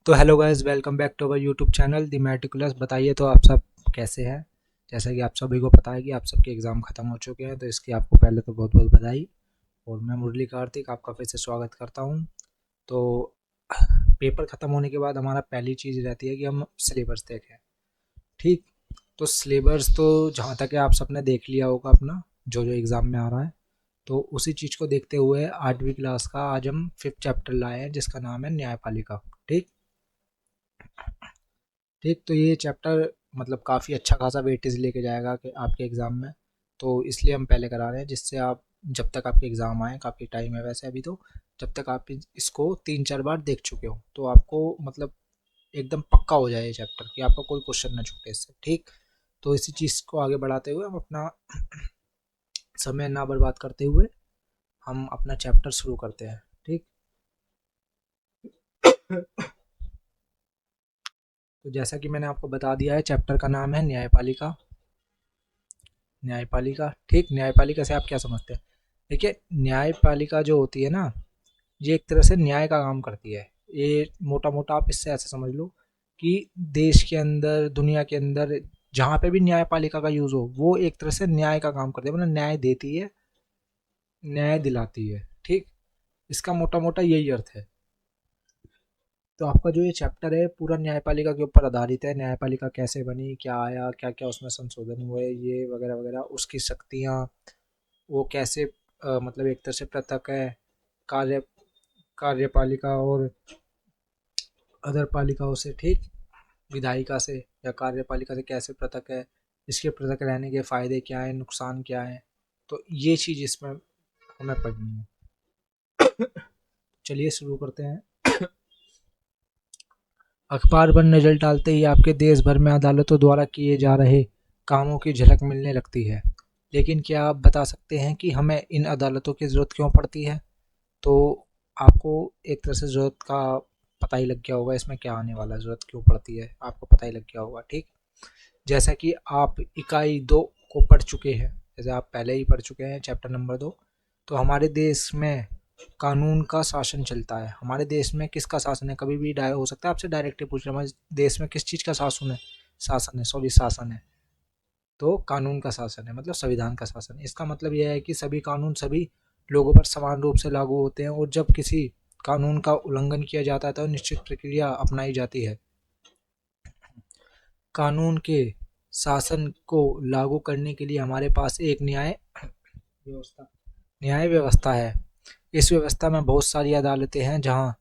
तो hello guys, welcome back to our YouTube channel the meticulous. बताइए तो आप सब कैसे हैं। जैसा कि आप सभी को पता है कि आप सबके एग्ज़ाम ख़त्म हो चुके हैं, तो इसकी आपको पहले तो बहुत बहुत बधाई। और मैं मुरली कार्तिक आपका फिर से स्वागत करता हूं। तो पेपर ख़त्म होने के बाद हमारा पहली चीज़ रहती है कि हम सिलेबस देखें। ठीक। तो सिलेबस तो जहाँ तक है आप सबने देख लिया होगा अपना, जो जो एग्ज़ाम में आ रहा है। तो उसी चीज़ को देखते हुए 8वीं क्लास का आज हम 5th चैप्टर लाए हैं, जिसका नाम है न्यायपालिका। ठीक। ठीक। तो ये चैप्टर मतलब काफ़ी अच्छा खासा वेटेज लेके जाएगा कि आपके एग्ज़ाम में। तो इसलिए हम पहले करा रहे हैं, जिससे आप जब तक आपके एग्ज़ाम आए, काफ़ी टाइम है वैसे अभी तो, जब तक आप इसको 3-4 बार देख चुके हो तो आपको मतलब एकदम पक्का हो जाए ये चैप्टर कि आपका कोई क्वेश्चन ना छूटे इससे। ठीक। तो इसी चीज़ को आगे बढ़ाते हुए हम अपना समय ना बर्बाद करते हुए हम अपना चैप्टर शुरू करते हैं। ठीक। तो जैसा कि मैंने आपको बता दिया है, चैप्टर का नाम है न्यायपालिका। न्यायपालिका। ठीक। न्यायपालिका से आप क्या समझते हैं? देखिए, न्यायपालिका जो होती है ना, ये एक तरह से न्याय का काम करती है। ये मोटा मोटा आप इससे ऐसे समझ लो कि देश के अंदर, दुनिया के अंदर जहाँ पे भी न्यायपालिका का यूज़ हो, वो एक तरह से न्याय का काम करती है, मतलब न्याय देती है, न्याय दिलाती है। ठीक। इसका मोटा मोटा यही अर्थ है। तो आपका जो ये चैप्टर है पूरा न्यायपालिका के ऊपर आधारित है। न्यायपालिका कैसे बनी, क्या आया, क्या क्या उसमें संशोधन हुए, ये वगैरह वगैरह, उसकी शक्तियाँ, वो कैसे मतलब एक तरह से पृथक है कार्य कार्यपालिका और अदर पालिकाओं से। ठीक। विधायिका से या कार्यपालिका से कैसे पृथक है, इसके पृथक रहने के फायदे क्या हैं, नुकसान क्या हैं। तो ये चीज़ इसमें हमें पढ़नी है। चलिए शुरू करते हैं। अखबार पर नजर डालते ही आपके देश भर में अदालतों द्वारा किए जा रहे कामों की झलक मिलने लगती है। लेकिन क्या आप बता सकते हैं कि हमें इन अदालतों की ज़रूरत क्यों पड़ती है? तो आपको एक तरह से ज़रूरत का पता ही लग गया होगा, इसमें क्या आने वाला है, ज़रूरत क्यों पड़ती है आपको पता ही लग गया होगा। ठीक। जैसा कि आप इकाई 2 को पढ़ चुके हैं, जैसे आप पहले ही पढ़ चुके हैं चैप्टर नंबर 2। तो हमारे देश में कानून का शासन चलता है। हमारे देश में किसका शासन है? कभी भी हो सकता है आपसे डायरेक्ट ही पूछ रहे हैं, हमारे देश में किस चीज़ का शासन है? शासन है, सॉरी, शासन है। तो कानून का शासन है मतलब संविधान का शासन है। इसका मतलब यह है कि सभी कानून सभी लोगों पर समान रूप से लागू होते हैं, और जब किसी कानून का उल्लंघन किया जाता है तो निश्चित प्रक्रिया अपनाई जाती है। कानून के शासन को लागू करने के लिए हमारे पास एक व्यवस्था न्याय व्यवस्था है। इस व्यवस्था में बहुत सारी अदालतें हैं जहां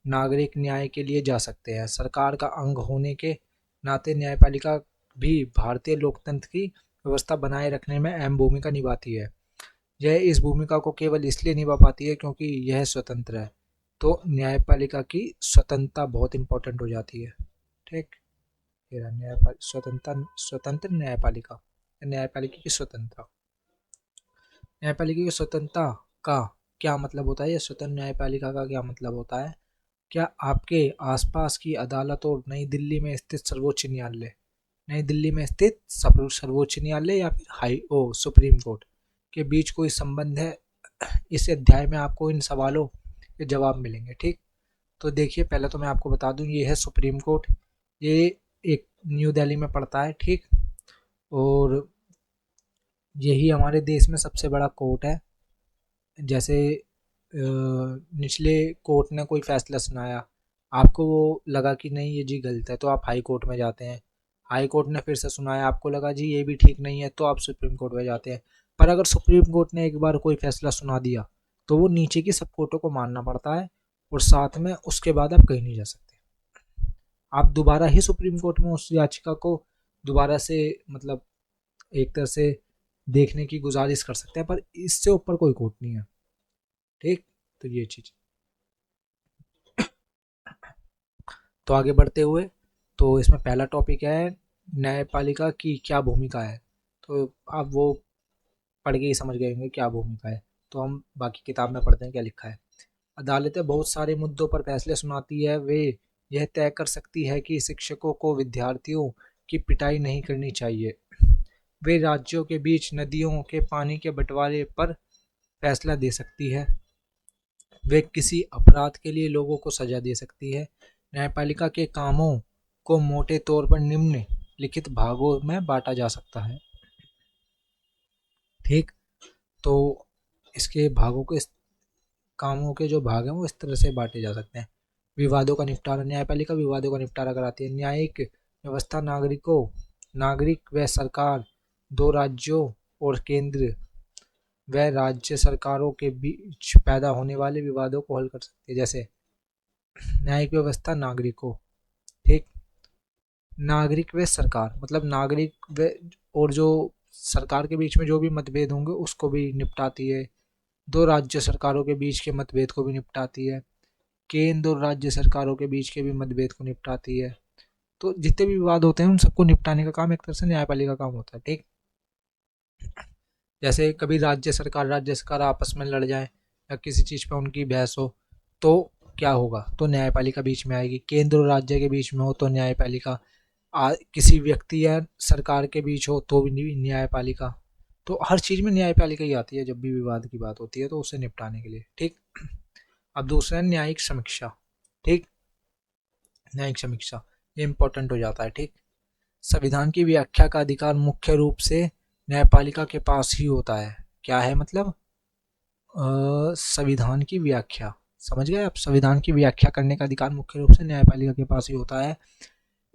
नागरिक न्याय के लिए जा सकते हैं। सरकार का अंग होने के नाते न्यायपालिका भी भारतीय लोकतंत्र की व्यवस्था बनाए रखने में अहम भूमिका निभाती है। यह इस भूमिका को केवल इसलिए निभा पाती है क्योंकि यह स्वतंत्र है। तो न्यायपालिका की स्वतंत्रता बहुत इंपॉर्टेंट हो जाती है। ठीक। ये रहा स्वतंत्र न्यायपालिका। न्यायपालिका की स्वतंत्रता। न्यायपालिका की स्वतंत्रता का क्या मतलब होता है, या स्वतंत्र न्यायपालिका का क्या मतलब होता है? क्या आपके आसपास की अदालत और नई दिल्ली में स्थित सर्वोच्च न्यायालय या फिर सुप्रीम कोर्ट के बीच कोई संबंध है? इस अध्याय में आपको इन सवालों के जवाब मिलेंगे। ठीक। तो देखिए, पहले तो मैं आपको बता दूं, ये है सुप्रीम कोर्ट। ये एक न्यू दिल्ली में पड़ता है। ठीक। और यही हमारे देश में सबसे बड़ा कोर्ट है। जैसे निचले कोर्ट ने कोई फैसला सुनाया, आपको वो लगा कि नहीं ये जी गलत है, तो आप हाई कोर्ट में जाते हैं। हाई कोर्ट ने फिर से सुनाया, आपको लगा जी ये भी ठीक नहीं है, तो आप सुप्रीम कोर्ट में जाते हैं। पर अगर सुप्रीम कोर्ट ने एक बार कोई फैसला सुना दिया तो वो नीचे की सब कोर्टों को मानना पड़ता है, और साथ में उसके बाद आप कहीं नहीं जा सकते। आप दोबारा ही सुप्रीम कोर्ट में उस याचिका को दोबारा से मतलब एक तरह से देखने की गुजारिश कर सकते हैं, पर इससे ऊपर कोई कोर्ट नहीं है। ठीक। तो ये चीज़। तो आगे बढ़ते हुए, तो इसमें पहला टॉपिक है न्यायपालिका की क्या भूमिका है। तो आप वो पढ़ के ही समझ गए होंगे क्या भूमिका है। तो हम बाकी किताब में पढ़ते हैं क्या लिखा है। अदालतें बहुत सारे मुद्दों पर फैसले सुनाती है। वे यह तय कर सकती है कि शिक्षकों को विद्यार्थियों की पिटाई नहीं करनी चाहिए। वे राज्यों के बीच नदियों के पानी के बंटवारे पर फैसला दे सकती है। वे किसी अपराध के लिए लोगों को सजा दे सकती है। न्यायपालिका के कामों को मोटे तौर पर निम्नलिखित भागों में बांटा जा सकता है। ठीक, तो इसके भागों के कामों के जो भाग हैं वो इस तरह से बांटे जा सकते हैं। विवादों का निपटारा, न्यायपालिका विवादों का निपटारा कराती है। न्यायिक व्यवस्था नागरिक व सरकार, दो राज्यों और केंद्र व राज्य सरकारों के बीच पैदा होने वाले विवादों को हल कर सकती है। जैसे न्यायिक व्यवस्था नागरिकों, ठीक, नागरिक व सरकार मतलब नागरिक व और जो सरकार के बीच में जो भी मतभेद होंगे उसको भी निपटाती है। दो राज्य सरकारों के बीच के मतभेद को भी निपटाती है। केंद्र और राज्य सरकारों के बीच के भी मतभेद को निपटाती है। तो जितने भी विवाद होते हैं उन सबको निपटाने का काम एक तरह से न्यायपालिका का काम होता है। ठीक, जैसे कभी राज्य सरकार आपस में लड़ जाए या किसी चीज़ पे उनकी बहस हो तो क्या होगा, तो न्यायपालिका बीच में आएगी। केंद्र और राज्य के बीच में हो तो न्यायपालिका, किसी व्यक्ति या सरकार के बीच हो तो भी न्यायपालिका। तो हर चीज़ में न्यायपालिका ही आती है जब भी विवाद की बात होती है तो उसे निपटाने के लिए। ठीक, अब दूसरा है न्यायिक समीक्षा। ठीक, न्यायिक समीक्षा ये इंपॉर्टेंट हो जाता है। ठीक, संविधान की व्याख्या का अधिकार मुख्य रूप से न्यायपालिका के पास ही होता है। क्या है मतलब, संविधान की व्याख्या, समझ गए आप, संविधान की व्याख्या करने का अधिकार मुख्य रूप से न्यायपालिका के पास ही होता है।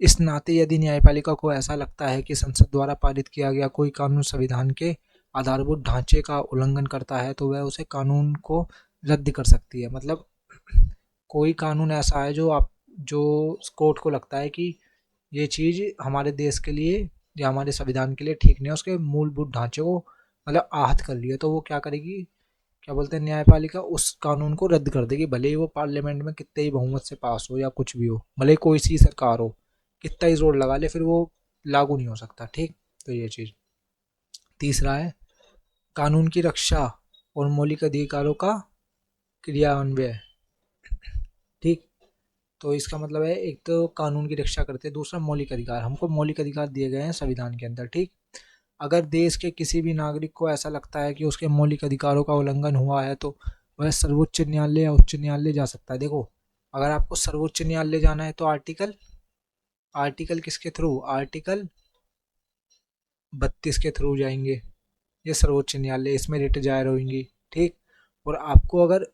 इस नाते यदि न्यायपालिका को ऐसा लगता है कि संसद द्वारा पारित किया गया कोई कानून संविधान के आधारभूत ढांचे का उल्लंघन करता है तो वह उसे कानून को रद्द कर सकती है। मतलब कोई कानून ऐसा है जो कोर्ट को लगता है कि ये चीज़ हमारे देश के लिए या हमारे संविधान के लिए ठीक नहीं है, उसके मूलभूत ढांचे को मतलब आहत कर लिया, तो वो क्या करेगी, क्या बोलते हैं, न्यायपालिका उस कानून को रद्द कर देगी। भले ही वो पार्लियामेंट में कितने ही बहुमत से पास हो या कुछ भी हो, भले ही कोई सी सरकार हो, कितना ही जोर लगा ले, फिर वो लागू नहीं हो सकता। ठीक, तो ये चीज़। तीसरा है कानून की रक्षा और मौलिक अधिकारों का क्रियान्वयन। ठीक, तो इसका मतलब है एक तो कानून की रक्षा करते हैं, दूसरा मौलिक अधिकार, हमको मौलिक अधिकार दिए गए हैं संविधान के अंदर। ठीक, अगर देश के किसी भी नागरिक को ऐसा लगता है कि उसके मौलिक अधिकारों का उल्लंघन हुआ है तो वह सर्वोच्च न्यायालय या उच्च न्यायालय जा सकता है। देखो, अगर आपको सर्वोच्च न्यायालय जाना है तो आर्टिकल किसके थ्रू, आर्टिकल 32 के थ्रू जाएंगे, ये सर्वोच्च न्यायालय, इसमें रिट दायर होंगी। ठीक, और आपको अगर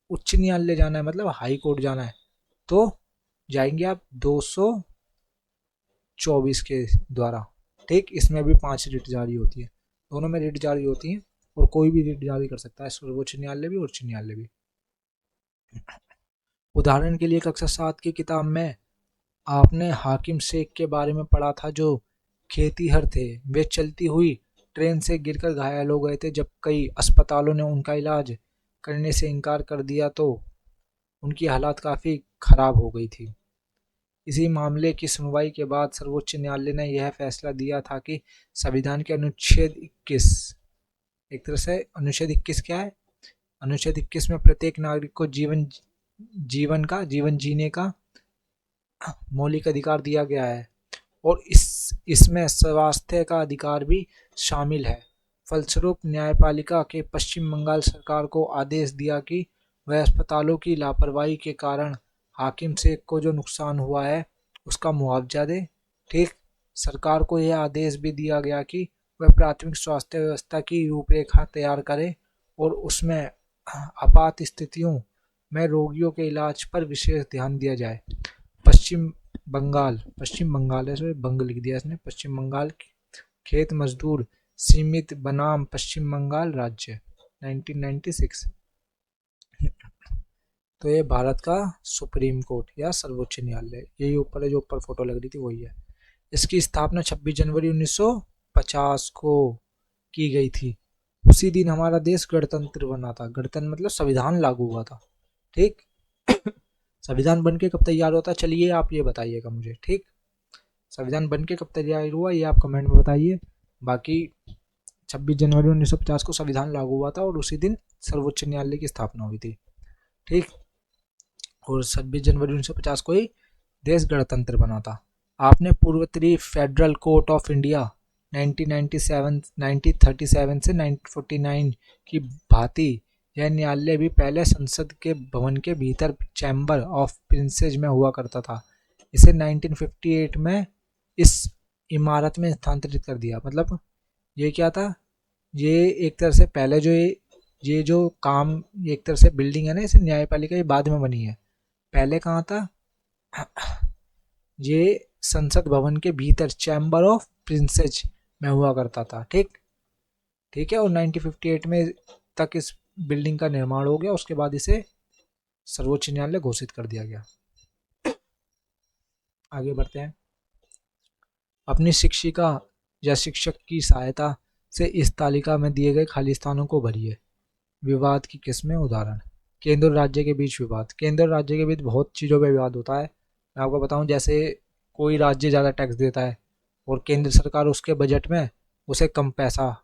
उच्च न्यायालय जाना है मतलब हाई कोर्ट जाना है तो जाएंगे आप 224 के द्वारा। ठीक, इसमें भी 5 रिट जारी होती है, दोनों में रिट जारी होती है और कोई भी रिट जारी कर सकता है, सर्वोच्च न्यायालय भी उच्च न्यायालय भी। उदाहरण के लिए कक्षा 7 की किताब में आपने हाकिम शेख के बारे में पढ़ा था जो खेतीहर थे। वे चलती हुई ट्रेन से गिरकर घायल हो गए थे। जब कई अस्पतालों ने उनका इलाज करने से इनकार कर दिया तो उनकी हालत काफ़ी खराब हो गई थी। इसी मामले की सुनवाई के बाद सर्वोच्च न्यायालय ने यह फैसला दिया था कि संविधान के अनुच्छेद 21, एक तरह से अनुच्छेद 21 क्या है, अनुच्छेद 21 में प्रत्येक नागरिक को जीवन जीने का मौलिक अधिकार दिया गया है और इसमें स्वास्थ्य का अधिकार भी शामिल है। फलस्वरूप न्यायपालिका के पश्चिम बंगाल सरकार को आदेश दिया कि वह अस्पतालों की लापरवाही के कारण हाकिम शेख को जो नुकसान हुआ है उसका मुआवजा दे। ठीक, सरकार को यह आदेश भी दिया गया कि वह प्राथमिक स्वास्थ्य व्यवस्था की रूपरेखा तैयार करे और उसमें आपात स्थितियों में रोगियों के इलाज पर विशेष ध्यान दिया जाए। पश्चिम बंगाल है, सॉरी बंग लिख दिया इसने, पश्चिम बंगाल खेत मजदूर सीमित बनाम पश्चिम बंगाल राज्य 1996। तो ये भारत का सुप्रीम कोर्ट या सर्वोच्च न्यायालय, यही ऊपर है, जो ऊपर फोटो लग रही थी वही है। इसकी स्थापना 26 जनवरी 1950 को की गई थी। उसी दिन हमारा देश गणतंत्र बना था। गणतंत्र मतलब संविधान लागू हुआ था। ठीक, संविधान बन के कब तैयार होता है, चलिए आप ये बताइएगा मुझे। ठीक, संविधान बन के कब तैयार हुआ ये आप कमेंट में बताइए। बाकी 26 जनवरी 1950 को संविधान लागू हुआ था और उसी दिन सर्वोच्च न्यायालय की स्थापना हुई थी। ठीक, और 26 जनवरी 1950 को ही देश गणतंत्र बना था। आपने पूर्वोत्तरी फेडरल कोर्ट ऑफ इंडिया 1937 से 1949 की भांति यह न्यायालय भी पहले संसद के भवन के भीतर चैम्बर ऑफ प्रिंसेज में हुआ करता था। इसे 1958 में इस इमारत में स्थानांतरित कर दिया। मतलब ये क्या था, ये एक तरह से पहले जो ये जो काम, ये एक तरह से बिल्डिंग है ना, इसे न्यायपालिका ये बाद में बनी है। पहले कहाँ था, ये संसद भवन के भीतर चैम्बर ऑफ प्रिंसेज में हुआ करता था। ठीक ठीक है। और 1958 में तक इस बिल्डिंग का निर्माण हो गया, उसके बाद इसे सर्वोच्च न्यायालय घोषित कर दिया गया। आगे बढ़ते हैं। अपनी शिक्षिका या शिक्षक की सहायता से इस तालिका में दिए गए खाली स्थानों को भरिए। विवाद की किस्में, उदाहरण। केंद्र और राज्य के बीच विवाद। केंद्र और राज्य के बीच बहुत चीज़ों पर विवाद होता है। मैं आपको बताऊं, जैसे कोई राज्य ज़्यादा टैक्स देता है और केंद्र सरकार उसके बजट में उसे कम पैसा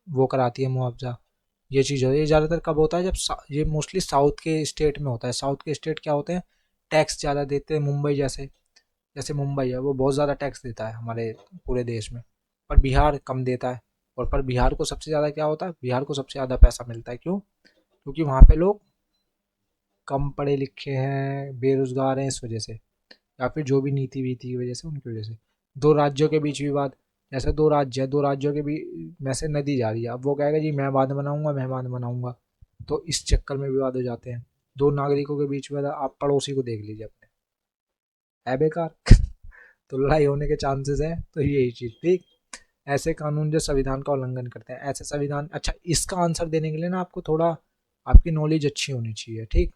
वो कराती है, मुआवजा। ये चीज़ होती है। ये ज़्यादातर कब होता है, जब ये मोस्टली साउथ के स्टेट में होता है। साउथ के स्टेट क्या होते हैं, टैक्स ज़्यादा देते हैं। मुंबई जैसे जैसे मुंबई है, वो बहुत ज़्यादा टैक्स देता है हमारे पूरे देश में। पर बिहार कम देता है। और पर बिहार को सबसे ज़्यादा क्या होता है, बिहार को सबसे ज़्यादा पैसा मिलता है। क्यों? क्योंकि वहाँ पे लोग कम पढ़े लिखे हैं, बेरोजगार हैं, इस वजह से, या फिर जो भी नीति वीति की वजह से, उनकी वजह से। दो राज्यों के बीच विवाद। जैसे दो राज्य है, दो राज्यों के बीच में से नदी जा रही है। अब वो कहेगा जी मैं बांध बनाऊंगा, मैं बांध बनाऊंगा, तो इस चक्कर में विवाद हो जाते हैं। दो नागरिकों के बीच में, आप पड़ोसी को देख लीजिए अपने, है बेकार। तो लड़ाई होने के चांसेस है। तो यही चीज। ठीक। ऐसे कानून जो संविधान का उल्लंघन करते हैं, ऐसे संविधान। अच्छा, इसका आंसर देने के लिए ना आपको थोड़ा आपकी नॉलेज अच्छी होनी चाहिए। ठीक।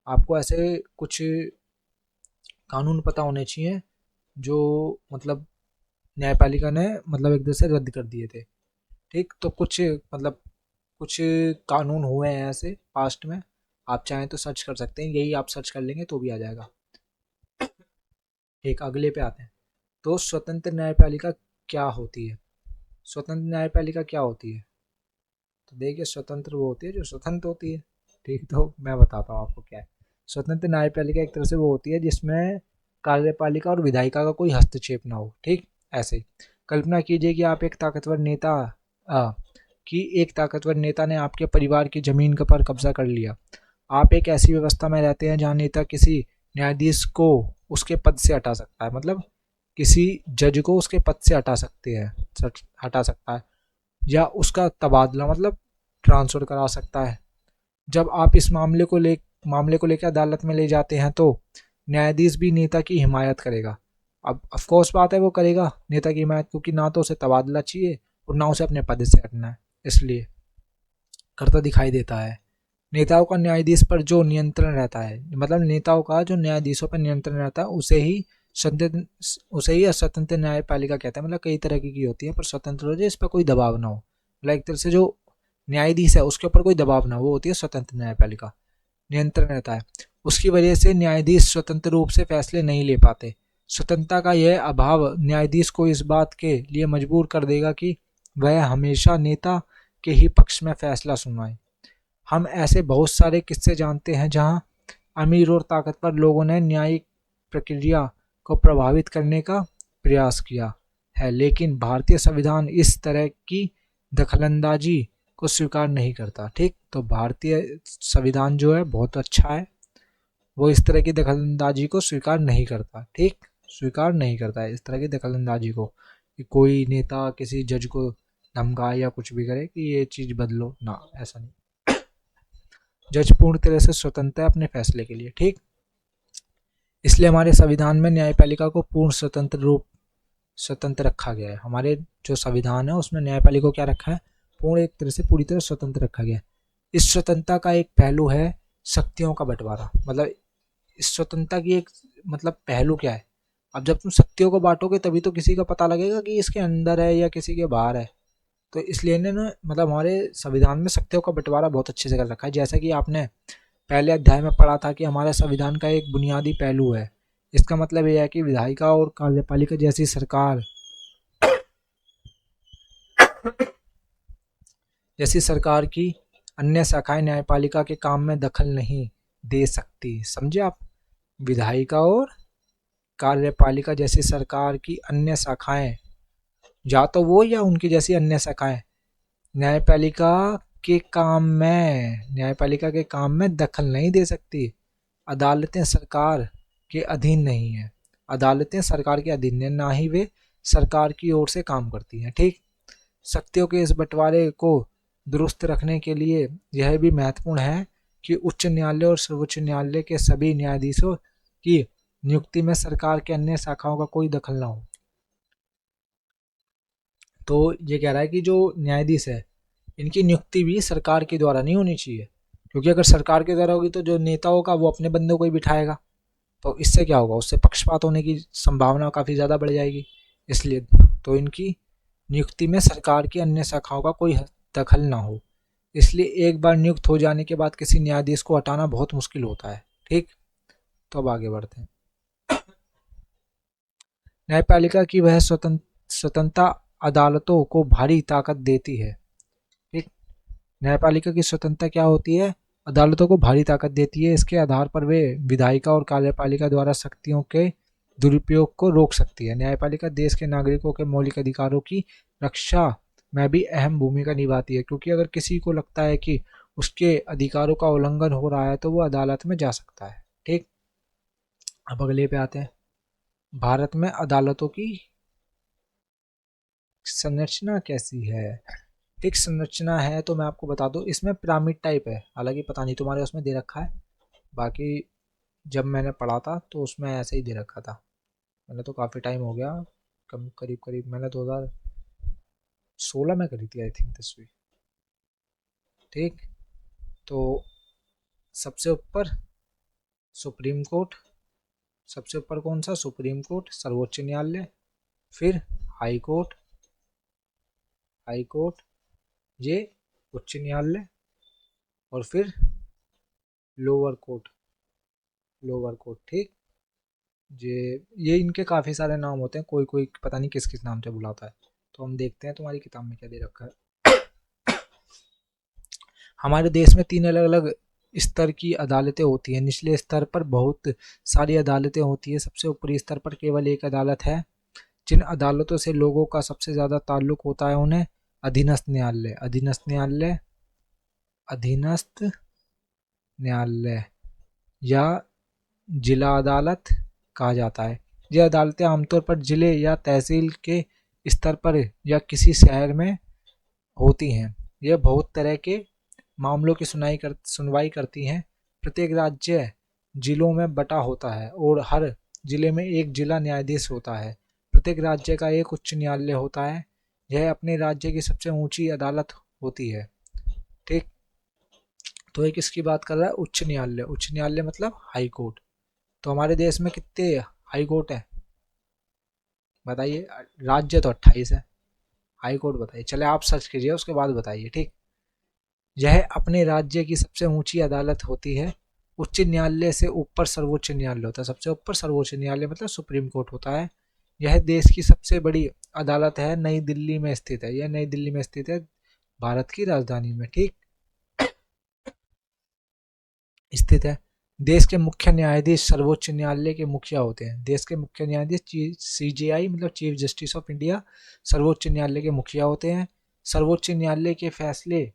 आपको ऐसे कुछ कानून पता होने चाहिए जो मतलब न्यायपालिका ने मतलब एक तरह से रद्द कर दिए थे। ठीक। तो कुछ मतलब कुछ कानून हुए हैं ऐसे पास्ट में, आप चाहें तो सर्च कर सकते हैं। यही आप सर्च कर लेंगे तो भी आ जाएगा। एक अगले पे आते हैं। तो स्वतंत्र न्यायपालिका क्या होती है? स्वतंत्र न्यायपालिका क्या होती है? तो देखिए, स्वतंत्र वो होती है जो स्वतंत्र होती है। ठीक। तो मैं बताता हूँ आपको क्या है। स्वतंत्र न्यायपालिका एक तरह से वो होती है जिसमें कार्यपालिका और विधायिका का कोई हस्तक्षेप ना हो। ठीक। ऐसे ही कल्पना कीजिए कि आप एक ताकतवर नेता एक ताकतवर नेता ने आपके परिवार की जमीन पर कब्जा कर लिया। आप एक ऐसी व्यवस्था में रहते हैं जहां नेता किसी न्यायाधीश को उसके पद से हटा सकता है। मतलब किसी जज को उसके पद से हटा सकता है, या उसका तबादला मतलब ट्रांसफर करा सकता है। जब आप इस मामले को लेकर अदालत में ले जाते हैं तो न्यायाधीश भी नेता की हिमायत करेगा। अब ऑफ कोर्स बात है, वो करेगा नेता की हिमायत, क्योंकि ना तो उसे तबादला चाहिए और ना उसे अपने पद से हटना है, इसलिए करता दिखाई देता है। नेताओं का न्यायाधीश पर जो नियंत्रण रहता है, मतलब नेताओं का जो न्यायाधीशों पर नियंत्रण रहता है, उसे ही स्वतंत्र न्यायपालिका कहते हैं। मतलब कई तरह की होती है, पर स्वतंत्र हो जाए, इस पर कोई दबाव ना हो। मतलब एक तरह से जो न्यायाधीश है उसके ऊपर कोई दबाव ना हो, वो होती है स्वतंत्र न्यायपालिका। नियंत्रण रहता है। उसकी वजह से न्यायाधीश स्वतंत्र रूप से फैसले नहीं ले पाते। स्वतंत्रता का यह अभाव न्यायाधीश को इस बात के लिए मजबूर कर देगा कि वह हमेशा नेता के ही पक्ष में फैसला सुनवाए। हम ऐसे बहुत सारे किस्से जानते हैं जहां अमीर और ताकतवर लोगों ने न्यायिक प्रक्रिया को प्रभावित करने का प्रयास किया है, लेकिन भारतीय संविधान इस तरह की दखलंदाजी को स्वीकार नहीं करता। ठीक। तो भारतीय संविधान जो है बहुत अच्छा है, वो इस तरह की दखलंदाजी को स्वीकार नहीं करता। ठीक। स्वीकार नहीं करता है इस तरह की दखलंदाजी को, कि कोई नेता किसी जज को धमकाए या कुछ भी करे कि ये चीज़ बदलो ना, ऐसा नहीं। जज पूर्ण तरह से स्वतंत्र है अपने फैसले के लिए। ठीक। इसलिए हमारे संविधान में न्यायपालिका को पूर्ण स्वतंत्र रखा गया है। हमारे जो संविधान है उसमें न्यायपालिका को क्या रखा है, पूर्ण एक तरह से पूरी तरह स्वतंत्र रखा गया है। इस स्वतंत्रता का एक पहलू है शक्तियों का बंटवारा। मतलब इस स्वतंत्रता की एक मतलब पहलू क्या है, अब जब तुम शक्तियों को बांटोगे तभी तो किसी का पता लगेगा कि इसके अंदर है या किसी के बाहर है। तो इसलिए ना मतलब हमारे संविधान में शक्तियों का बंटवारा बहुत अच्छे से कर रखा है। जैसा कि आपने पहले अध्याय में पढ़ा था कि हमारे संविधान का एक बुनियादी पहलू है। इसका मतलब यह है कि विधायिका और कार्यपालिका जैसी सरकार की अन्य शाखाएं न्यायपालिका के काम में दखल नहीं दे सकती। समझे आप? विधायिका और कार्यपालिका जैसी सरकार की अन्य शाखाएं, या तो वो या उनकी जैसी अन्य शाखाएं न्यायपालिका के काम में, न्यायपालिका के काम में दखल नहीं दे सकती। अदालतें सरकार के अधीन नहीं है, अदालतें सरकार के अधीन है, ना ही वे सरकार की ओर से काम करती हैं। ठीक। शक्तियों के इस बंटवारे को दुरुस्त रखने के लिए यह भी महत्वपूर्ण है कि उच्च न्यायालय और सर्वोच्च न्यायालय के सभी न्यायाधीशों की नियुक्ति में सरकार के अन्य शाखाओं का कोई दखल न हो। तो ये कह रहा है कि जो न्यायाधीश है इनकी नियुक्ति भी सरकार के द्वारा नहीं होनी चाहिए, क्योंकि अगर सरकार के द्वारा होगी तो जो नेता होगा वो अपने बंदों को ही बिठाएगा, तो इससे क्या होगा, उससे पक्षपात होने की संभावना काफ़ी ज़्यादा बढ़ जाएगी। इसलिए तो इनकी नियुक्ति में सरकार की अन्य शाखाओं का कोई दखल ना हो। इसलिए एक बार नियुक्त हो जाने के बाद किसी न्यायाधीश को हटाना बहुत मुश्किल होता है। ठीक। तो अब आगे बढ़ते हैं। न्यायपालिका की वह स्वतंत्रता अदालतों को भारी ताकत देती है। ठीक। न्यायपालिका की स्वतंत्रता क्या होती है, अदालतों को भारी ताकत देती है। इसके आधार पर वे विधायिका और कार्यपालिका द्वारा शक्तियों के दुरुपयोग को रोक सकती है। न्यायपालिका देश के नागरिकों के मौलिक अधिकारों की रक्षा में भी अहम भूमिका निभाती है, क्योंकि अगर किसी को लगता है कि उसके अधिकारों का उल्लंघन हो रहा है तो वो अदालत में जा सकता है। ठीक। अब अगले पे आते हैं। भारत में अदालतों की संरचना कैसी है। एक संरचना है तो मैं आपको बता दूं, इसमें पिरामिड टाइप है, हालांकि पता नहीं तुम्हारे उसमें दे रखा है, बाकी जब मैंने पढ़ा था तो उसमें ऐसे ही दे रखा था। मैंने तो काफ़ी टाइम हो गया, कम करीब करीब मैंने 2016 में करी थी आई थिंक 10वीं। ठीक। तो सबसे ऊपर सुप्रीम कोर्ट, सबसे ऊपर कौन सा, सुप्रीम कोर्ट, सर्वोच्च न्यायालय, फिर हाई कोर्ट, हाई कोर्ट, ये उच्च न्यायालय, और फिर लोअर कोर्ट, लोअर कोर्ट। ठीक। ये इनके काफ़ी सारे नाम होते हैं, कोई कोई पता नहीं किस किस नाम से बुलाता है। तो हम देखते हैं तुम्हारी किताब में क्या दे रखा है। हमारे देश में 3 अलग अलग स्तर की अदालतें होती हैं। निचले स्तर पर बहुत सारी अदालतें होती है, सबसे ऊपरी स्तर पर केवल एक अदालत है। जिन अदालतों से लोगों का सबसे ज़्यादा ताल्लुक होता है उन्हें अधीनस्थ न्यायालय, अधीनस्थ न्यायालय, अधीनस्थ न्यायालय या जिला अदालत कहा जाता है। ये अदालतें आमतौर पर जिले या तहसील के स्तर पर या किसी शहर में होती हैं। यह बहुत तरह के मामलों की सुनवाई करती हैं। प्रत्येक राज्य जिलों में बटा होता है और हर जिले में एक जिला न्यायाधीश होता है। प्रत्येक राज्य का एक उच्च न्यायालय होता है। यह अपने राज्य की सबसे ऊंची अदालत होती है। ठीक। तो एक इसकी बात कर रहा है उच्च न्यायालय, उच्च न्यायालय मतलब हाई कोर्ट। तो हमारे देश में कितने हाई कोर्ट है बताइए। राज्य तो 28 है, हाई कोर्ट बताइए। चले आप सर्च कीजिए उसके बाद बताइए। ठीक। यह अपने राज्य की सबसे ऊंची अदालत होती है। उच्च न्यायालय से ऊपर सर्वोच्च न्यायालय होता है, सबसे ऊपर सर्वोच्च न्यायालय मतलब सुप्रीम कोर्ट होता है। यह देश की सबसे बड़ी अदालत है, नई दिल्ली में स्थित है। यह नई दिल्ली में स्थित है, भारत की राजधानी में। ठीक। स्थित है। देश के मुख्य न्यायाधीश सर्वोच्च न्यायालय के मुखिया होते हैं। देश के मुख्य न्यायाधीश सीजेआई मतलब चीफ जस्टिस ऑफ इंडिया सर्वोच्च न्यायालय के मुखिया होते हैं। सर्वोच्च न्यायालय के फैसले,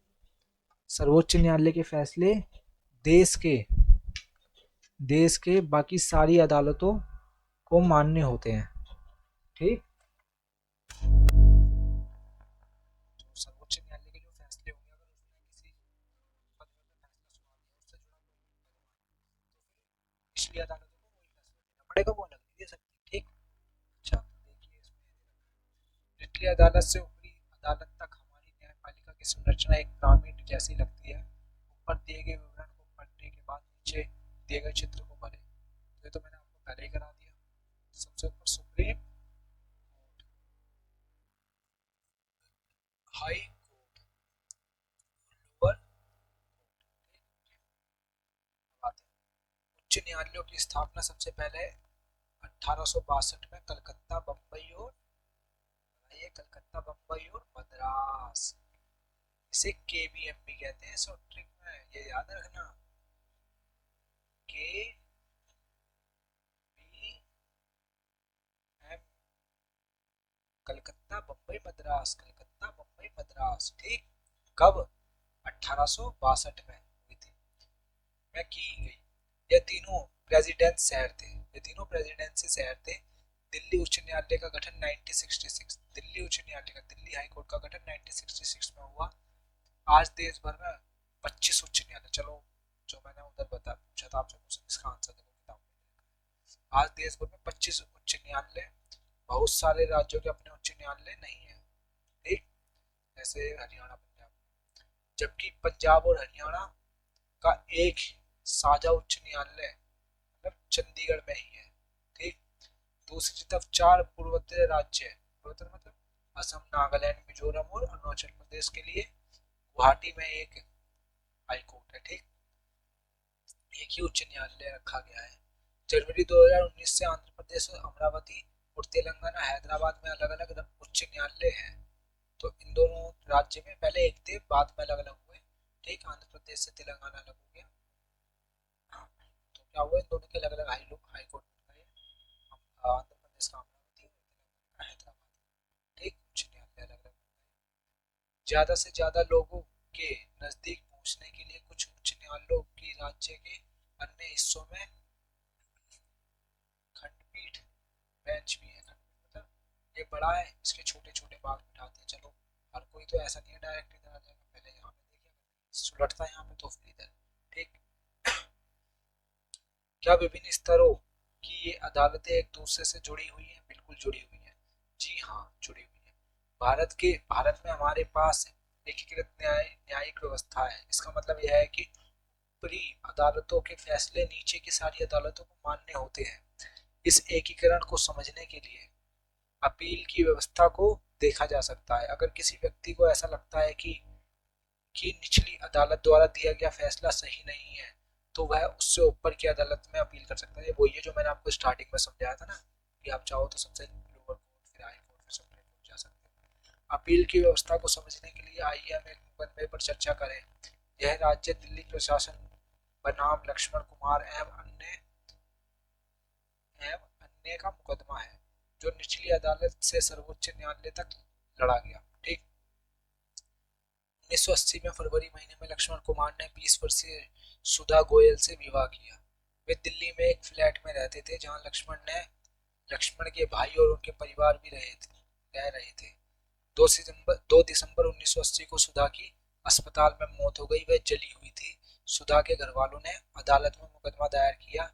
सर्वोच्च न्यायालय के फैसले देश के देश के बाकी सारी अदालतों को मान्य होते हैं। ठीक। सर्वोच्च न्यायालय के जो फैसले होंगे, अगर उसने किसी पद पर फैसला सुना दिया, उससे जुड़ा पिछली अदालतों को वही फैसला देना पड़ेगा, वो अलग नहीं दे सकती। ठीक। अच्छा, तो देखिए इसमें निचली अदालत से ऊपरी अदालत तक हमारी न्यायपालिका की संरचना एक पिरामिड जैसी लगती है। ऊपर दिए गए विवरण को पढ़ने के बाद नीचे दिए गए चित्र को भरें। ये तो मैंने आपको पहले ही करा दिया। सबसे ऊपर supreme, high court, lower court. उच्च न्यायालयों की स्थापना सबसे पहले 1862 में कलकत्ता, बम्बई और ये कलकत्ता, बम्बई और मद्रास, इसे केबीएम भी कहते हैं शॉर्ट ट्रिक में, ये याद रखना। के बी एम, कलकत्ता, बम्बई, मद्रास, कलकत्ता, बम्बई, मद्रास। ठीक। कब? 1862 में हुई थी, में की गई। ये तीनों प्रेसिडेंट शहर थे, ये तीनों प्रेसिडेंसी शहर थे। दिल्ली उच्च न्यायालय का गठन 1966, दिल्ली उच्च न्यायालय का, दिल्ली हाई कोर्ट का गठन 1966 में हुआ। आज देश भर में 25 उच्च न्यायालय, चलो जो मैंने उधर बता पूछा था आपसे क्वेश्चन, इसका आंसर देखो किताब में। आज देश भर में 25 उच्च न्यायालय, बहुत सारे राज्यों के अपने उच्च न्यायालय नहीं है, ठीक, जैसे हरियाणा पंजाब, जबकि पंजाब और हरियाणा का एक साझा उच्च न्यायालय मतलब चंडीगढ़ में ही है, ठीक। दूसरी तरफ 4 पूर्वोत्तर राज्य है, पूर्वोत्तर मतलब असम, नागालैंड, मिजोरम और अरुणाचल प्रदेश के लिए गुवाहाटी में एक हाई कोर्ट है, ठीक, एक ही उच्च न्यायालय रखा गया है। जनवरी 2019 से आंध्र प्रदेश और अमरावती और तेलंगाना हैदराबाद में अलग अलग उच्च न्यायालय है। तो इन दोनों राज्य में पहले एक थे, बाद में अलग अलग हुए, ठीक, आंध्र प्रदेश से तेलंगाना अलग हो गया। हाँ, तो क्या हुआ, इन दोनों के अलग अलग हाई कोर्ट बन गए, आंध्र प्रदेश का अमरावती और तेलंगाना का हैदराबाद, ठीक, उच्च न्यायालय अलग अलग। ज्यादा से ज्यादा लोगों के नजदीक पहुंचने के लिए कुछ उच्च न्यायालयों की राज्य के अन्य हिस्सों में खंडपीठ बेंच भी है। खंडपीठ मतलब ये बड़ा है, इसके छोटे छोटे भाग बिठाते हैं। चलो हर कोई तो ऐसा नहीं है डायरेक्ट इधर आ जाएगा, पहले यहाँ पे देखिए सुलटता है यहाँ पे तो फिर इधर, ठीक। क्या विभिन्न स्तरों की ये अदालतें एक दूसरे से जुड़ी हुई हैं? बिल्कुल जुड़ी हुई हैं, जी हाँ जुड़ी हुई है। भारत में हमारे पास एकीकृत न्यायिक व्यवस्था है। इसका मतलब यह है कि ऊपरी अदालतों के फैसले नीचे की सारी अदालतों को मान्य होते हैं। इस एकीकरण को समझने के लिए अपील की व्यवस्था को देखा जा सकता है। अगर किसी व्यक्ति को ऐसा लगता है कि निचली अदालत द्वारा दिया गया फैसला सही नहीं है, तो वह उससे ऊपर की अदालत में अपील कर सकता है। वही है जो मैंने आपको स्टार्टिंग में समझाया था ना, कि आप चाहो तो सबसे लोअर कोर्ट, फिर हाई कोर्ट, फिर सुप्रीम कोर्ट जा सकते हो। अपील की व्यवस्था को समझने के लिए आइए हम एक मुकदमे पर चर्चा करें। यह राज्य दिल्ली प्रशासन बनाम लक्ष्मण कुमार एवं अन्य का मुकदमा है, जो निचली अदालत से सर्वोच्च न्यायालय तक लड़ा गया, ठीक। 1980 में फरवरी महीने में लक्ष्मण कुमार ने 20 वर्षीय सुधा गोयल से विवाह किया। वे दिल्ली में एक फ्लैट में रहते थे, जहां लक्ष्मण के भाई और उनके परिवार भी रह रहे थे। 2 दिसंबर 1980 को सुधा की अस्पताल में मौत हो गई, वह जली हुई थी। सुधा के घर वालों ने अदालत में मुकदमा दायर किया।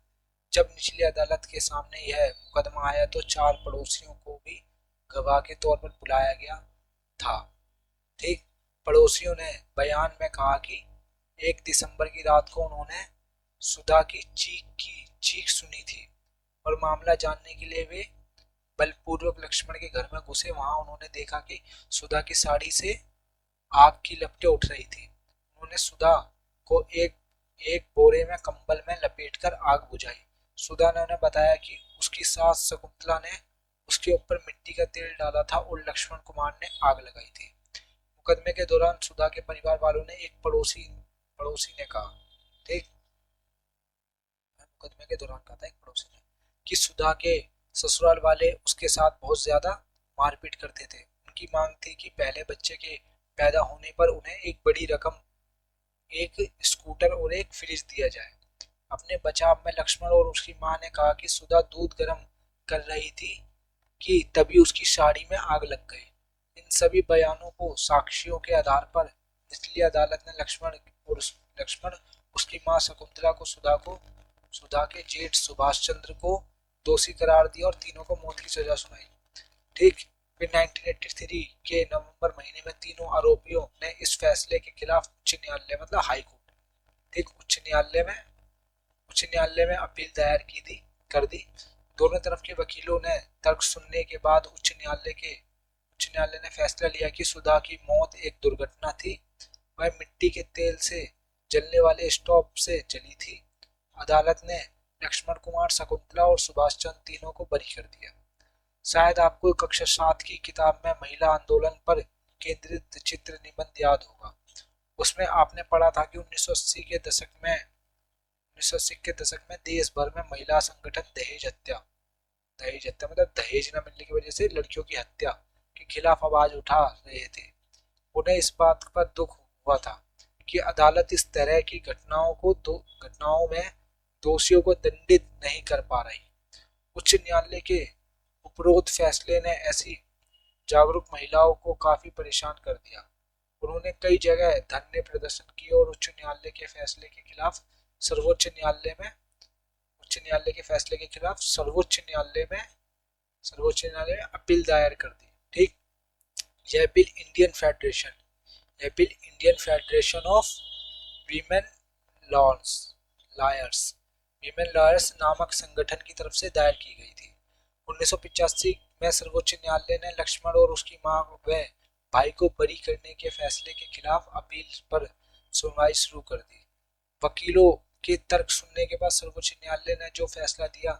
जब निचली अदालत के सामने यह मुकदमा आया तो 4 पड़ोसियों को भी गवाह के तौर पर बुलाया गया था, ठीक। पड़ोसियों ने बयान में कहा कि 1 दिसंबर की रात को उन्होंने सुधा की चीख सुनी थी और मामला जानने के लिए वे बलपूर्वक लक्ष्मण के घर में घुसे। वहां उन्होंने देखा कि सुधा की साड़ी से आग की लपटें उठ रही थी। उन्होंने सुधा को एक एक बोरे में कंबल में लपेटकर आग बुझाई। सुधा ने उन्हें बताया कि उसकी सास शकुंतला ने उसके ऊपर मिट्टी का तेल डाला था और लक्ष्मण कुमार ने आग लगाई थी। मुकदमे के दौरान सुधा के परिवार वालों ने एक पड़ोसी ने कहा, ठीक, मुकदमे के दौरान कहा था एक पड़ोसी ने, कि सुधा के ससुराल वाले उसके साथ बहुत ज्यादा मारपीट करते थे। उनकी मांग थी कि पहले बच्चे के पैदा होने पर उन्हें एक बड़ी रकम, एक स्कूटर और एक फ्रिज दिया जाए। अपने बचाव में लक्ष्मण और उसकी मां ने कहा कि सुधा दूध गर्म कर रही थी कि तभी उसकी साड़ी में आग लग गई। इन सभी बयानों को साक्ष्यों के आधार पर निचली अदालत ने लक्ष्मण, उसकी मां शकुंतला को सुधा के जेठ सुभाष चंद्र को दोषी करार दिया और तीनों को मौत की सजा सुनाई, ठीक। फिर 1983 के नवंबर महीने में तीनों आरोपियों ने इस फैसले के खिलाफ उच्च न्यायालय मतलब हाई कोर्ट, ठीक, उच्च न्यायालय में अपील दायर कर दी। दोनों तरफ के वकीलों ने तर्क सुनने के बाद उच्च न्यायालय ने फैसला लिया कि सुधा की मौत एक दुर्घटना थी, वह मिट्टी के तेल से जलने वाले स्टोव से जली थी। अदालत ने लक्ष्मण कुमार, शकुंतला और सुभाष चंद्र तीनों को बरी कर दिया। शायद आपको कक्षा 7 की किताब में महिला आंदोलन पर केंद्रित चित्र निबंध याद होगा। उसमें आपने पढ़ा था कि 1980 के दशक में देश भर में महिला संगठन दहेज हत्या मतलब दहेज न मिलने की वजह से लड़कियों की हत्या के खिलाफ आवाज उठा रहे थे। उन्हें इस बात पर दुख हुआ था कि अदालत इस तरह की घटनाओं में दोषियों को दंडित नहीं कर पा रही। उच्च न्यायालय के उपरोक्त फैसले ने ऐसी जागरूक महिलाओं को काफी परेशान कर दिया। उन्होंने कई जगह धरने प्रदर्शन किए और उच्च न्यायालय के फैसले के खिलाफ सर्वोच्च न्यायालय में उच्च न्यायालय के फैसले के खिलाफ सर्वोच्च न्यायालय में अपील दायर कर दी। ठीक। यह bill Indian federation of women lawyers women lawyers नामक संगठन की तरफ से दायर की गई थी। 1985 में सर्वोच्च न्यायालय ने लक्ष्मण और उसकी मां व भाई को बरी करने के फैसले के खिलाफ अपील पर सुनवाई शुरू कर दी। वकीलों के तर्क सुनने के बाद सर्वोच्च न्यायालय ने जो फैसला दिया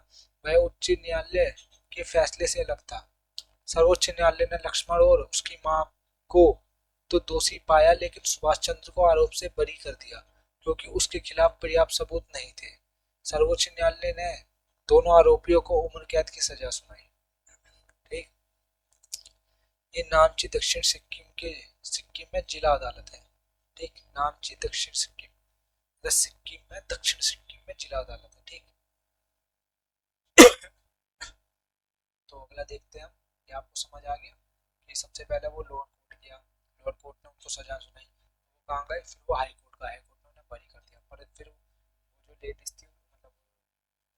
वह उच्च न्यायालय के फैसले से अलग था। सर्वोच्च न्यायालय ने लक्ष्मण और उसकी मां को तो दोषी पाया, लेकिन सुभाष चंद्र को आरोप से बरी कर दिया क्योंकि उसके खिलाफ पर्याप्त सबूत नहीं थे। सर्वोच्च न्यायालय ने दोनों आरोपियों को उम्र कैद की सजा सुनाई। ठीक। ये नामची दक्षिण सिक्किम में जिला अदालत है। ठीक। नामची दक्षिण सिक्किम में जिला अदालत है। ठीक। तो अगला देखते हैं हम। ये आपको समझ आ गया कि सबसे पहले वो लोअर कोर्ट गया, लोअर कोर्ट ने उनको सजा सुनाई, वो कहाँ गए, फिर वो हाई कोर्ट का, हाई कोर्ट ने उन्हें बरी कर दिया। पर फिर वो जो लेडीज थी, मतलब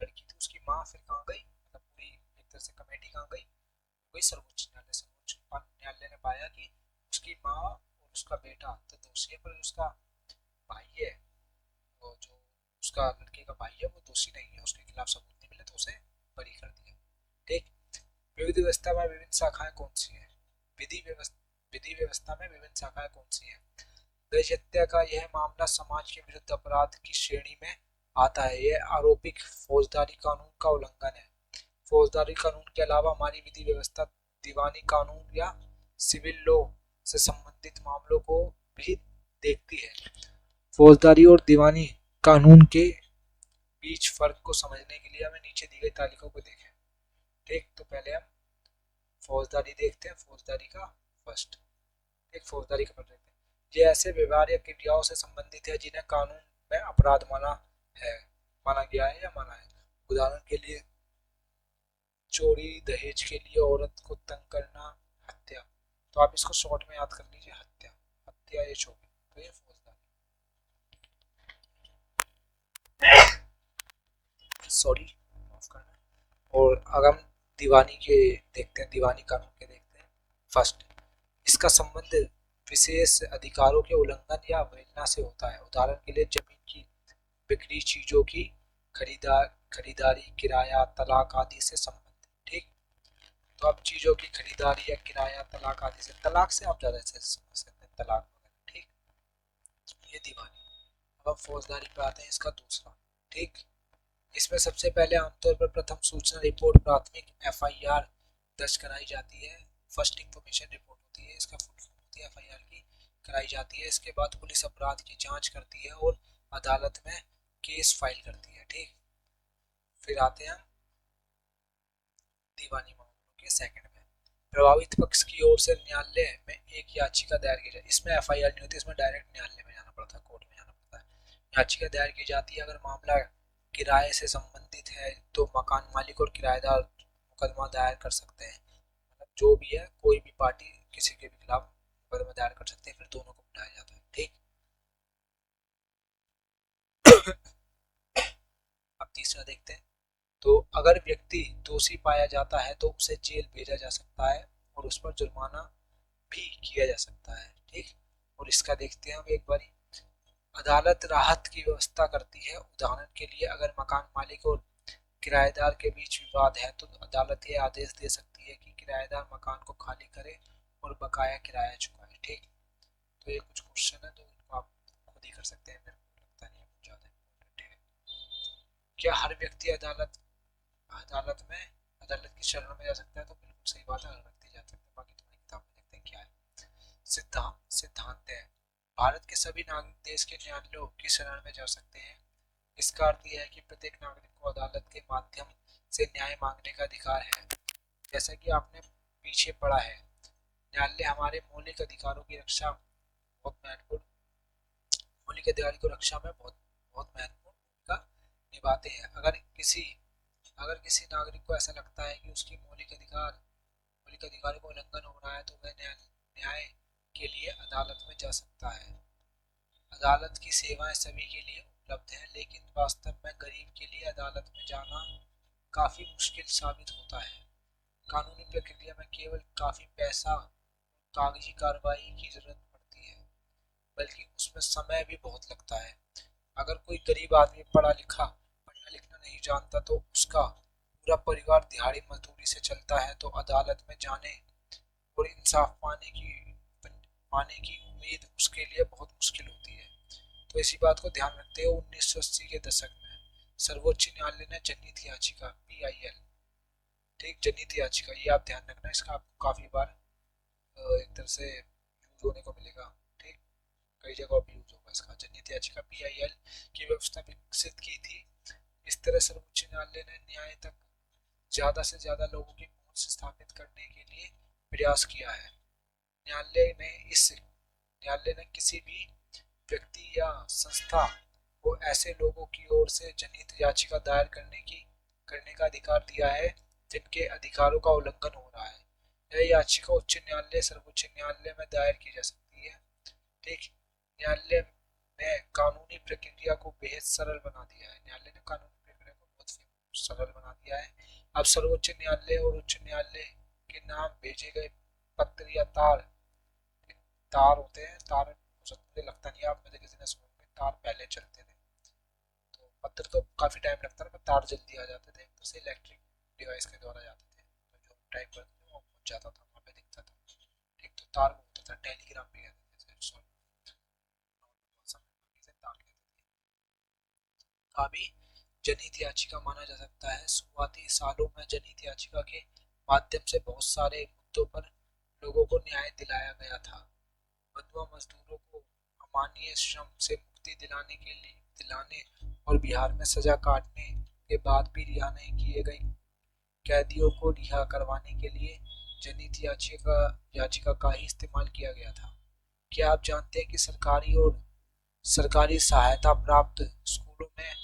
लड़की थी, उसकी माँ फिर कहाँ गई, मतलब पूरी एक तरह से कमेटी कहाँ गई, वही सर्वोच्च न्यायालय। सर्वोच्च न्यायालय ने पाया कि उसकी माँ और उसका बेटा तो दोषी है, पर उसका भाई है, और जो उसका लड़के का भाई है वो दोषी नहीं है, उसके खिलाफ सबूत नहीं मिले तो उसे बरी कर दिया। ठीक। विधि व्यवस्था में विभिन्न शाखाएं कौन सी है? विधि व्यवस्था में विभिन्न शाखाएं कौन सी है? देश हत्या का यह मामला समाज के विरुद्ध अपराध की श्रेणी में आता है। यह आरोपिक फौजदारी कानून का उल्लंघन है। फौजदारी कानून के अलावा हमारी विधि व्यवस्था दीवानी कानून या सिविल लॉ से संबंधित मामलों को भी देखती है। फौजदारी और दीवानी कानून के बीच फर्क को समझने के लिए हमें नीचे दी गई तालिका को देखें। ठीक। तो पहले हम फौजदारी देखते हैं, फौजदारी का फर्स्ट। एक फौजदारी का पढ़ लेते हैं। ये ऐसे व्यवहार या क्रियाओं से संबंधित है जिन्हें कानून में अपराध माना गया है या माना है। उदाहरण के लिए चोरी, दहेज के लिए औरत को तंग करना, हत्या। तो आप इसको शॉर्ट में याद कर लीजिए, हत्या या चोरी। तो ये फौजदारी, सॉरी माफ करना। और अगर हम दीवानी के देखते हैं, दीवानी कानून के देखते हैं फर्स्ट, इसका संबंध विशेष अधिकारों के उल्लंघन या अवहेलना से होता है। उदाहरण के लिए जमीन की बिक्री, चीजों की खरीदारी, किराया, तलाक आदि से संबंधित। ठीक। तो अब चीजों की खरीदारी या किराया, तलाक आदि से, तलाक से आप ज्यादा से समझ सकते हैं, तलाक वगैरह। ठीक। ये दीवानी। अब हम फौजदारी पे आते हैं, इसका दूसरा। ठीक। इसमें सबसे पहले आमतौर पर प्रथम सूचना रिपोर्ट, प्राथमिक एफआईआर दर्ज कराई जाती है। फर्स्ट इंफॉर्मेशन रिपोर्ट होती है, इसका फुल फॉर्म होती है एफआईआर की, कराई जाती है। इसके बाद पुलिस अपराध की जांच करती है और अदालत में केस फाइल करती है। ठीक। फिर आते हैं दीवानी मामलों के सेकंड में। प्रभावित पक्ष की ओर से न्यायालय में एक याचिका दायर की जाती है। इसमें एफआईआर नहीं होती, इसमें डायरेक्ट न्यायालय में जाना पड़ता है, कोर्ट में जाना पड़ता है। याचिका दायर की जाती है। अगर मामला किराए से संबंधित है तो मकान मालिक और किराएदार मुकदमा दायर कर सकते हैं। मतलब जो भी है, कोई भी पार्टी किसी के भी खिलाफ मुकदमा दायर कर सकते हैं, फिर दोनों को बुलाया जाता है। ठीक। अब तीसरा देखते हैं। तो अगर व्यक्ति दोषी पाया जाता है तो उसे जेल भेजा जा सकता है और उस पर जुर्माना भी किया जा सकता है। ठीक। और इसका देखते हैं हम एक बारी। अदालत राहत की व्यवस्था करती है। उदाहरण के लिए अगर मकान मालिक और किराएदार के बीच विवाद है तो अदालत ये आदेश दे सकती है कि किराएदार मकान को खाली करे और बकाया किराया चुकाए। ठीक। तो ये कुछ क्वेश्चन है, तो इनको आप खुद ही कर सकते हैं, मेरे को लगता नहीं है कुछ ज़्यादा इम्पोर्टेंट है। क्या हर व्यक्ति अदालत की शरण में जा सकता है? तो बिल्कुल सही बात है, हर व्यक्ति जा सकता है। बाकी तुम्हारी किताब में देखते हैं क्या है। सिद्धांत है, भारत के सभी नागरिक देश के न्यायालयों की शरण में जा सकते हैं। इसका अर्थ यह है कि प्रत्येक नागरिक को अदालत के माध्यम से न्याय मांगने का अधिकार है। जैसा कि आपने पीछे पढ़ा है, न्यायालय हमारे मौलिक अधिकारों की रक्षा बहुत महत्वपूर्ण मौलिक अधिकार की रक्षा में बहुत बहुत महत्वपूर्ण भूमिका निभाते हैं। अगर किसी नागरिक को ऐसा लगता है कि उसकी मौलिक अधिकारों का उल्लंघन हो रहा है, तो वह न्याय के लिए अदालत में जा सकता है। अदालत की सेवाएं सभी के लिए उपलब्ध है, लेकिन वास्तव में गरीब के लिए अदालत में जाना काफी मुश्किल साबित होता है। कानूनी प्रक्रिया में केवल काफी पैसा, कागजी कार्रवाई की जरूरत पड़ती है, बल्कि उसमें समय भी बहुत लगता है। अगर कोई गरीब आदमी पढ़ना लिखना नहीं जानता, तो उसका पूरा परिवार दिहाड़ी मजदूरी से चलता है, तो अदालत में जाने और इंसाफ पाने की उम्मीद उसके लिए बहुत मुश्किल होती है। तो इसी बात को ध्यान रखते हुए 1980 के दशक में सर्वोच्च न्यायालय ने जनहित याचिका PIL, ठीक, जनहित याचिका, ये आप ध्यान रखना, इसका आपको काफी बार एक तरह से यूज होने को मिलेगा। ठीक, कई जगह पे यूज होगा इसका। जनहित याचिका PIL की व्यवस्था विकसित की थी। इस तरह सर्वोच्च न्यायालय ने न्याय तक ज्यादा से ज्यादा लोगों की पहुंच स्थापित करने के लिए प्रयास किया है। न्यायालय ने किसी भी व्यक्ति या संस्था को ऐसे लोगों की ओर से जनहित याचिका दायर करने का अधिकार दिया है जिनके अधिकारों का उल्लंघन हो रहा है। यह याचिका उच्च न्यायालय, सर्वोच्च न्यायालय में दायर की जा सकती है। ठीक, न्यायालय ने कानूनी प्रक्रिया को बेहद सरल बना दिया है। न्यायालय ने कानूनी प्रक्रिया को बहुत सरल बना दिया है। अब सर्वोच्च न्यायालय और उच्च न्यायालय के नाम भेजे गए पत्र या तार तार होते हैं, तार मुझे लगता नहीं है आप में से किसी ने सुना होगा, तार पहले चलते थे, तो पत्र तो काफी टाइम लगता था, पर तार जल्दी आ जाते थे, तो से इलेक्ट्रिक डिवाइस के द्वारा जाते थे, तो जो टाइप करते थे वो पहुंच जाता था, वहाँ पे दिखता था। ठीक, तो तार वो होता था, टेलीग्राम भी कहते थे, सॉरी, तार कहते थे। अभी जनहित याचिका माना जा सकता है। शुरुआती सालों में जनहित याचिका के माध्यम से बहुत सारे मुद्दों पर लोगों को न्याय दिलाया गया था। बंधुआ मजदूरों को अमानवीय श्रम से मुक्ति दिलाने और बिहार में सजा काटने के बाद भी रिहा नहीं किए गए कैदियों को रिहा करवाने के लिए जनहित याचिका का ही इस्तेमाल किया गया था। क्या आप जानते हैं कि सरकारी सहायता प्राप्त स्कूलों में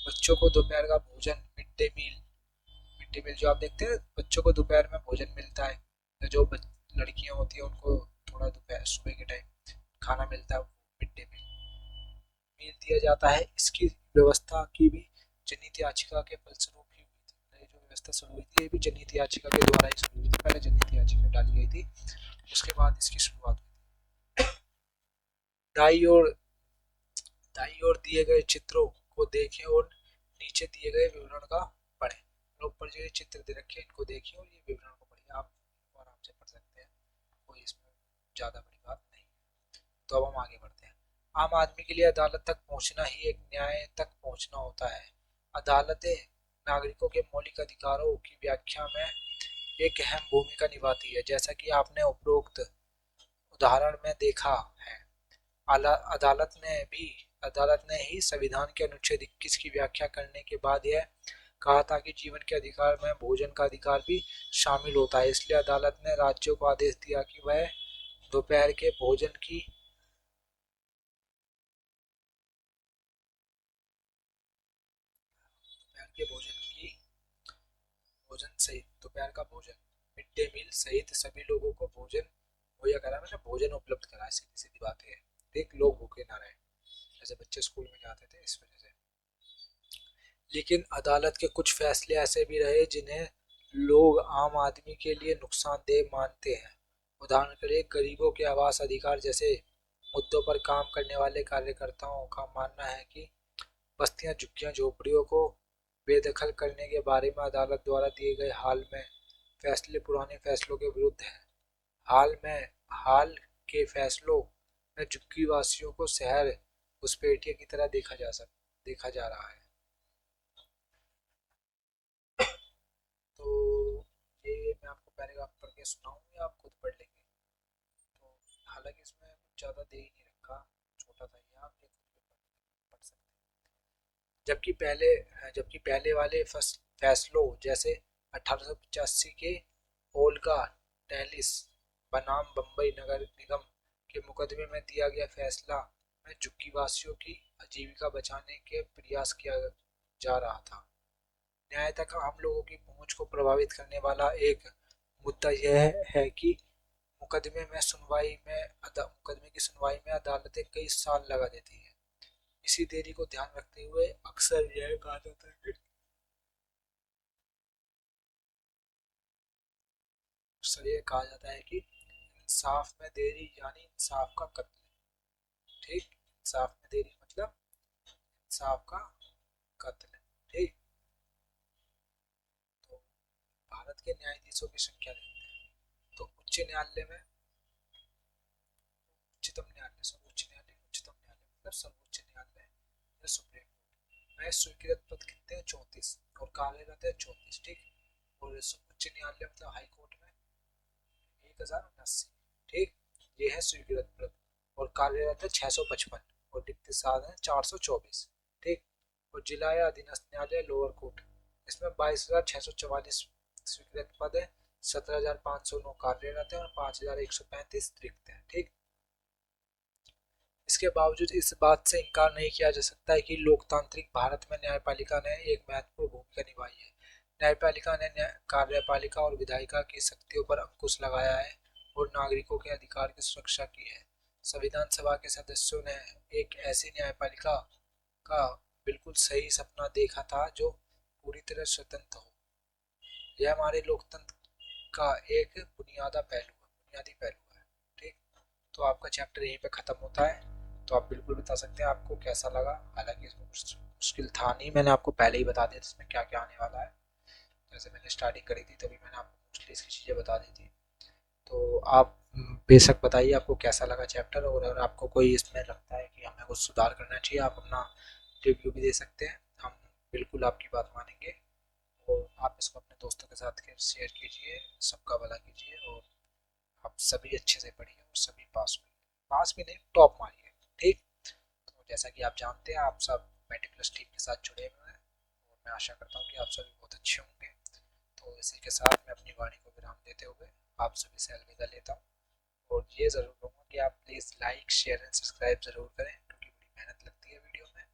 बच्चों को दोपहर का भोजन, मिड डे मील जो आप देखते हैं, बच्चों को दोपहर में भोजन मिलता है, जो लड़कियां होती है उनको थोड़ा दोपहर सुबह के टाइम खाना मिलता है, मिड डे मील दिया जाता है। इसकी व्यवस्था की भी जनहित याचिका के फलस्वरूप ही हुई थी। ये जो व्यवस्था शुरू हुई थी, ये भी जनहित याचिका के द्वारा ही शुरू हुई थी। पहले जनहित याचिका डाली गई थी, उसके बाद इसकी शुरुआत हुई थी। दाई और दाई और दिए गए चित्रों को देखें और नीचे दिए गए विवरण का पढ़ें। ऊपर जो ये चित्र दे रखे हैं, इनको देखिए और ये विवरण को पढ़िए, आप इनको आराम से पढ़ सकते हैं, कोई इसमें ज्यादा बड़ी बात नहीं। तो अब हम आगे बढ़ते हैं। आम आदमी के लिए अदालत तक पहुंचना ही एक न्याय तक पहुंचना होता है। अदालतें नागरिकों के मौलिक अधिकारों की व्याख्या में एक अहम भूमिका निभाती है, जैसा कि आपने उपरोक्त उदाहरण में देखा है। अदालत ने ही संविधान के अनुच्छेद 21 की व्याख्या करने के बाद यह कहा था कि जीवन के अधिकार में भोजन का अधिकार भी शामिल होता है। इसलिए अदालत ने राज्यों को आदेश दिया कि वह दोपहर के भोजन की दोपहर के भोजन सहित दोपहर का भोजन, मिड डे मील सहित सभी लोगों को भोजन मुहैया कराए, मतलब भोजन उपलब्ध कराए। सीधी सीधी बात है, देख लोग भूखे ना रहे, जैसे बच्चे स्कूल में जाते थे इस वजह से। लेकिन अदालत के कुछ फैसले ऐसे भी रहे जिन्हें लोग आम आदमी के लिए नुकसानदेह मानते हैं। उदाहरण के लिए गरीबों के आवास अधिकार जैसे मुद्दों पर काम करने वाले कार्यकर्ताओं का मानना है कि बस्तियां, झुग्गियां, झोपड़ियों को बेदखल करने के बारे में अदालत द्वारा दिए गए हाल में फैसले पुराने फैसलों के विरुद्ध हैं। हाल के फैसलों में झुग्गी वासियों को शहर घुसपैठिए की तरह देखा जा रहा है। तो ये मैं आपको पैराग्राफ पढ़ के सुनाऊंगा, आप खुद पढ़ लेंगे। तो हालांकि इसमें कुछ ज़्यादा दे ही नहीं रखा, छोटा था ये, आप ये खुद भी पढ़ सकते हैं। जबकि पहले वाले फैसलों जैसे 1885 के ओल्गा टेलिस बनाम बम्बई नगर निगम के मुकदमे में दिया गया फैसला में झुग्गी वासियों की आजीविका बचाने के प्रयास किया जा रहा था। न्याय तक आम लोगों की पहुंच को प्रभावित करने वाला एक मुद्दा यह है कि मुकदमे की सुनवाई में अदालतें कई साल लगा देती हैं। इसी देरी को ध्यान रखते हुए अक्सर यह कहा जाता है कि इंसाफ में देरी यानी इंसाफ का कत्ल। ठीक, इंसाफ में देरी मतलब इंसाफ का कत्ल। ठीक, तो भारत के न्यायाधीशों की संख्या देखते हैं। तो उच्च न्यायालय में उच्चतम न्यायालय, सर्वोच्च न्यायालय, उच्चतम न्यायालय मतलब सर्वोच्च न्यायालय या सुप्रीम कोर्ट में स्वीकृत पद कितने हैं? 34 और कार्यरत है 34। ठीक, और उच्च न्यायालय मतलब हाई कोर्ट में 1079। ठीक, ये है स्वीकृत पद और कार्यरत है 655 और रिक्त स्थान है 424। ठीक, और जिला या अधीनस्थ न्यायालय लोअर कोर्ट, इसमें 22,644 स्वीकृत पद है, 17,509 कार्यरत है और 5,135 रिक्त है। ठीक, इसके बावजूद इस बात से इनकार नहीं किया जा सकता है कि लोकतांत्रिक भारत में न्यायपालिका ने एक महत्वपूर्ण भूमिका निभाई है। न्यायपालिका ने कार्यपालिका और विधायिका की शक्तियों पर अंकुश लगाया है और नागरिकों के अधिकार की सुरक्षा की है। संविधान सभा के सदस्यों ने एक ऐसी न्यायपालिका का बिल्कुल सही सपना देखा था जो पूरी तरह स्वतंत्र हो। यह हमारे लोकतंत्र का एक बुनियादी पहलू है। ठीक, तो आपका चैप्टर यहीं पे खत्म होता है। तो आप बिल्कुल बता सकते हैं आपको कैसा लगा। हालांकि इसमें कुछ मुश्किल था नहीं, मैंने आपको पहले ही बता दिया इसमें क्या क्या आने वाला है। जैसे मैंने स्टार्टिंग करी थी तभी मैंने आपको मोस्टली इसकी चीज़ें बता दी थी। तो आप बेशक बताइए आपको कैसा लगा चैप्टर, और अगर आपको कोई इसमें लगता है कि हमें कुछ सुधार करना चाहिए आप अपना रिव्यू भी दे सकते हैं। हम बिल्कुल आपकी बात मानेंगे और आप इसको अपने दोस्तों के साथ शेयर कीजिए, सबका भला कीजिए और आप सभी अच्छे से पढ़िए और सभी पास भी नहीं टॉप मारिए। ठीक, तो जैसा कि आप जानते हैं आप सब मेटिकुलस टीम के साथ जुड़े हुए हैं और मैं आशा करता हूँ कि आप सभी बहुत अच्छे होंगे। तो इसी के साथ मैं अपनी वाणी को विराम देते हुए आप सभी से अलविदा लेता हूँ और ये ज़रूर कहूँगा कि आप please like share and subscribe ज़रूर करें क्योंकि बड़ी मेहनत लगती है वीडियो में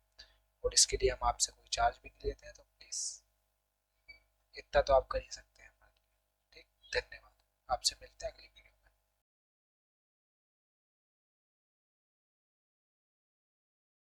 और इसके लिए हम आपसे कोई चार्ज भी नहीं लेते हैं। तो प्लीज़ इतना तो आप कर ही सकते हैं हमारे लिए। ठीक, धन्यवाद। आपसे मिलते हैं अगली